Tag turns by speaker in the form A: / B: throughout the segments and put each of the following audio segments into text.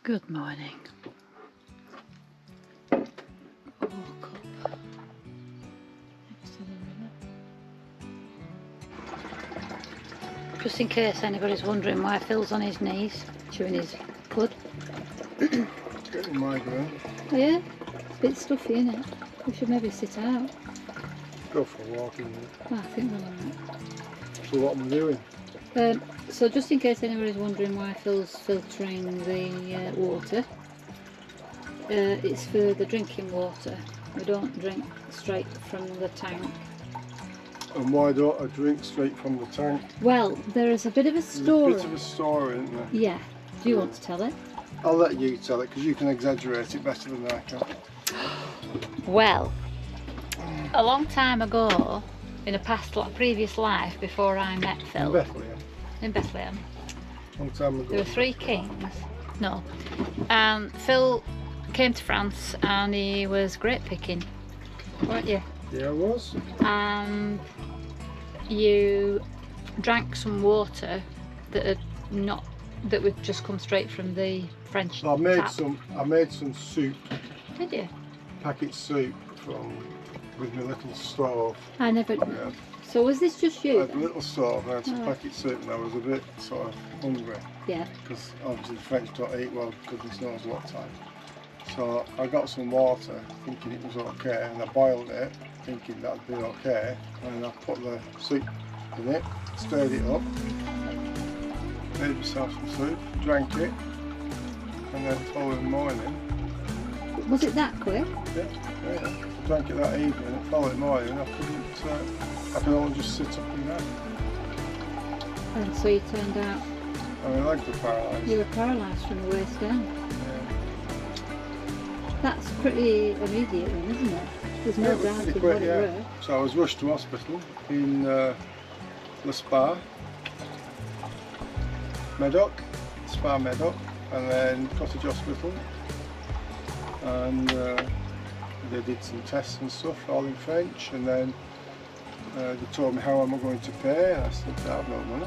A: Good morning. I woke up next to the river. Just in case anybody's wondering why Phil's on his knees, chewing his cud.
B: Getting migraine.
A: Oh yeah? It's a bit stuffy, isn't it? We should maybe sit out.
B: Go for a walk, isn't it?
A: Oh, I think we're alright.
B: So what am I doing?
A: So just in case anybody's wondering why Phil's filtering the water, it's for the drinking water. We don't drink straight from the tank.
B: And why don't I drink straight from the tank?
A: Well, there is a bit of a story.
B: There's a bit of a story, isn't there?
A: Yeah. Do you want to tell it?
B: I'll let you tell it because you can exaggerate it better than I can.
A: Well, a long time ago, in a previous life before I met Phil.
B: In Bethlehem.
A: In Bethlehem.
B: Long time ago.
A: There were 3 kings. No. And Phil came to France and he was grape picking, weren't you?
B: Yeah, I was.
A: And you drank some water that would just come straight from the French
B: I made
A: tap.
B: some soup.
A: Did you?
B: Packet soup with my little stove.
A: I never.
B: Yeah.
A: So was this just
B: I
A: you?
B: had a little stove, I had some
A: Oh.
B: packet soup and I was a bit sort of hungry.
A: Yeah.
B: Because obviously the French don't eat well, goodness knows what time. So I got some water thinking it was okay and I boiled it thinking that'd be okay, and I put the soup in it, stirred it up, made myself some soup, drank it, and then the following morning,
A: Was it that quick?
B: yeah, I drank it that evening and the following morning I could only just sit up in bed.
A: And so you turned out
B: And my legs were paralysed.
A: you were paralysed from the waist down.
B: Yeah.
A: That's pretty immediate then, isn't it? There's no
B: Yeah, it was
A: doubt
B: pretty
A: in
B: quick,
A: what it
B: yeah.
A: were.
B: So I was rushed to hospital in Le Spa, Medoc, Spa Medoc, and then Cottage Hospital, and they did some tests and stuff, all in French, and then they told me how am I going to pay, and I said I have no money.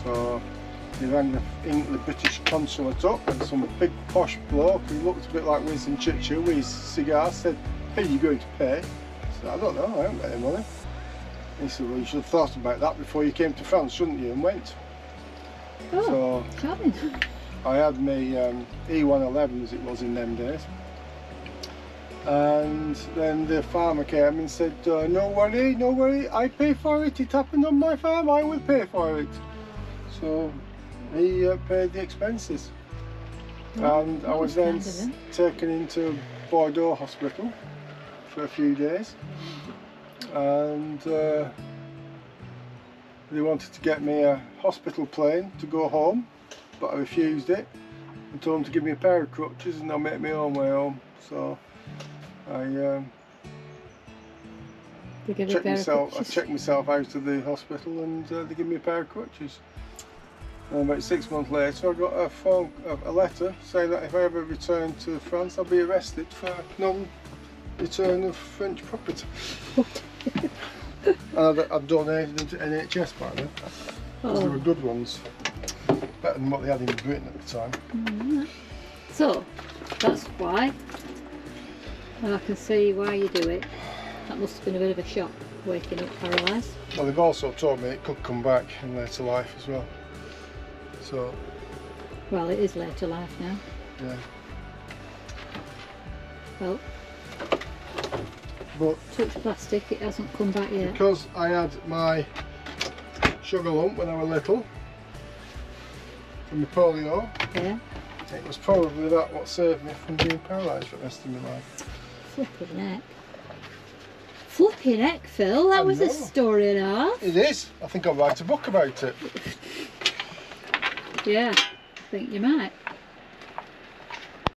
B: So they rang the British consulate up, and some big posh bloke who looked a bit like Winston Churchill with his cigar said, "How are you going to pay?" I said, "I don't know, I haven't got any money." He said, "Well, you should have thought about that before you came to France, shouldn't you?" And went.
A: Oh,
B: So
A: charming.
B: I had my E111 as it was in them days. And then the farmer came and said, no worry, I pay for it. It happened on my farm, I will pay for it. So he paid the expenses.
A: Well,
B: And I
A: that
B: was
A: was
B: then
A: kind of him.
B: taken into Bordeaux Hospital for a few days. And they wanted to get me a hospital plane to go home, but I refused it and told them to give me a pair of crutches and they'll make me own way home. So I checked myself out of the hospital and they gave me a pair of crutches. And about 6 months later I got a letter saying that if I ever return to France I'll be arrested for non-return of French property. And I'd donated them to NHS by then, because they were good ones, better than what they had in Britain at the time.
A: So, that's why. And I can see why you do it. That must have been a bit of a shock, waking up paralysed.
B: Well, they've also told me it could come back in later life as well. So,
A: Well, it is later life now.
B: yeah.
A: Well,
B: But
A: touch plastic, it hasn't come back yet.
B: because I had my sugar lump when I was little, from the polio,
A: Yeah.
B: it was probably that what saved me from being paralysed for the rest of my life.
A: Flipping heck. Flipping heck, Phil. That
B: I
A: was a
B: know.
A: story and a half.
B: It is. I think I'll write a book about it.
A: Yeah, I think you might.